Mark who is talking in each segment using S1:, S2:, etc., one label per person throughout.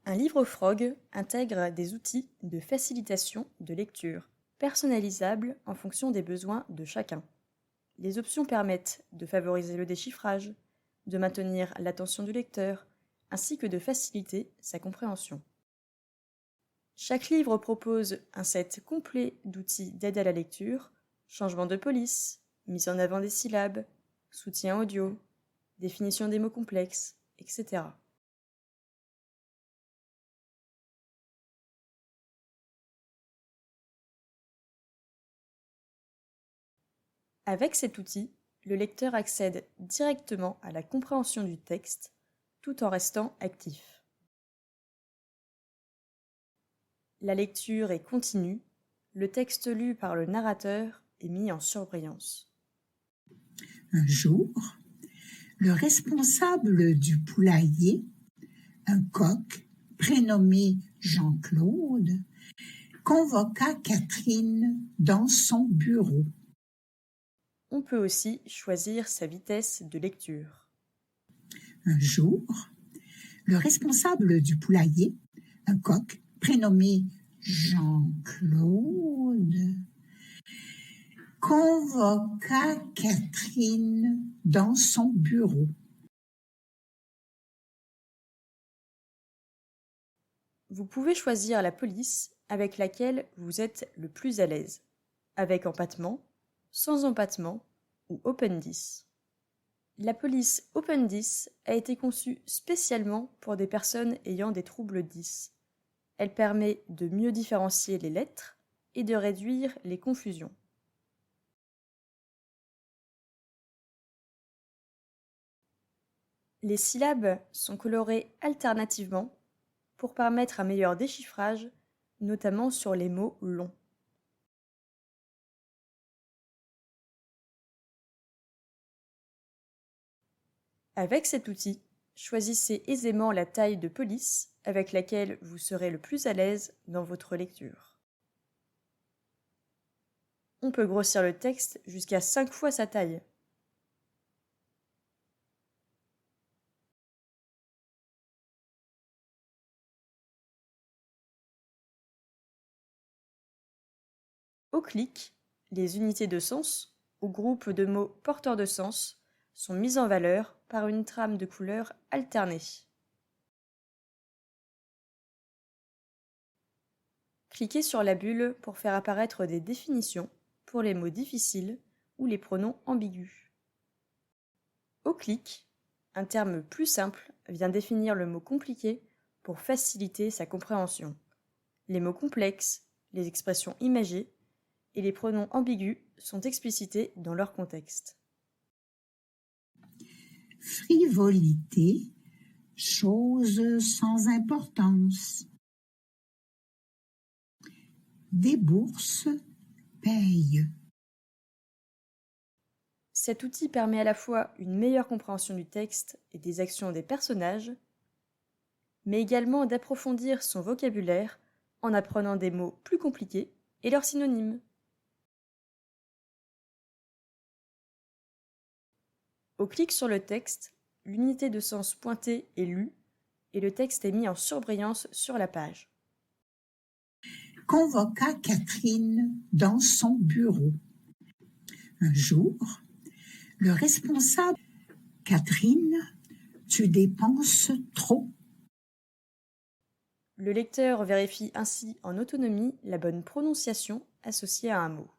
S1: Un livre Frog intègre des outils de facilitation de lecture, personnalisables en fonction des besoins de chacun. Les options permettent de favoriser le déchiffrage, de maintenir l'attention du lecteur, ainsi que de faciliter sa compréhension. Chaque livre propose un set complet d'outils d'aide à la lecture, changement de police, mise en avant des syllabes, soutien audio, définition des mots complexes, etc. Avec cet outil, le lecteur accède directement à la compréhension du texte tout en restant actif. La lecture est continue, le texte lu par le narrateur est mis en surbrillance.
S2: Un jour, le responsable du poulailler, un coq prénommé Jean-Claude, convoqua Catherine dans son bureau.
S1: On peut aussi choisir sa vitesse de lecture.
S2: Un jour, le responsable du poulailler, un coq prénommé Jean-Claude, convoqua Catherine dans son bureau.
S1: Vous pouvez choisir la police avec laquelle vous êtes le plus à l'aise, avec empattement, sans empattement ou Open 10. La police Open 10 a été conçue spécialement pour des personnes ayant des troubles 10. Elle permet de mieux différencier les lettres et de réduire les confusions. Les syllabes sont colorées alternativement pour permettre un meilleur déchiffrage, notamment sur les mots longs. Avec cet outil, choisissez aisément la taille de police avec laquelle vous serez le plus à l'aise dans votre lecture. On peut grossir le texte jusqu'à 5 fois sa taille. Au clic, les unités de sens, ou groupes de mots porteurs de sens, sont mises en valeur par une trame de couleurs alternée. Cliquez sur la bulle pour faire apparaître des définitions pour les mots difficiles ou les pronoms ambigus. Au clic, un terme plus simple vient définir le mot compliqué pour faciliter sa compréhension. Les mots complexes, les expressions imagées et les pronoms ambigus sont explicités dans leur contexte.
S2: Frivolité, chose sans importance. Des bourses, paye.
S1: Cet outil permet à la fois une meilleure compréhension du texte et des actions des personnages, mais également d'approfondir son vocabulaire en apprenant des mots plus compliqués et leurs synonymes. Au clic sur le texte, l'unité de sens pointée est lue et le texte est mis en surbrillance sur la page.
S2: Convoqua Catherine dans son bureau. Un jour, le responsable « Catherine, tu dépenses trop ».
S1: Le lecteur vérifie ainsi en autonomie la bonne prononciation associée à un mot.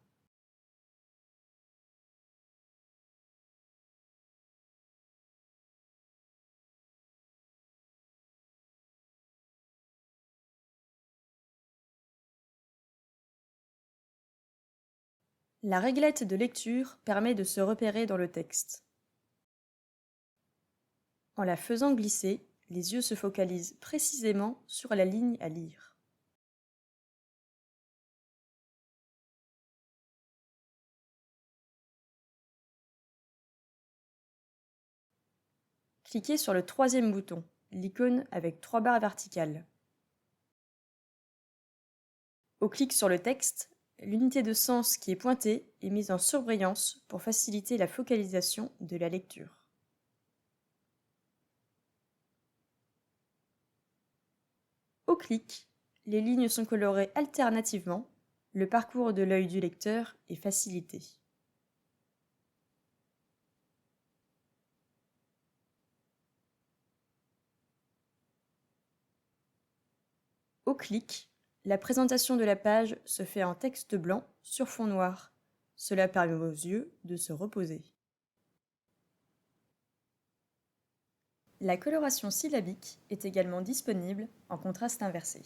S1: La réglette de lecture permet de se repérer dans le texte. En la faisant glisser, les yeux se focalisent précisément sur la ligne à lire. Cliquez sur le troisième bouton, l'icône avec 3 barres verticales. Au clic sur le texte, l'unité de sens qui est pointée est mise en surbrillance pour faciliter la focalisation de la lecture. clic, les lignes sont colorées alternativement, le parcours de l'œil du lecteur est facilité. Au clic, la présentation de la page se fait en texte blanc sur fond noir. Cela permet aux yeux de se reposer. La coloration syllabique est également disponible en contraste inversé.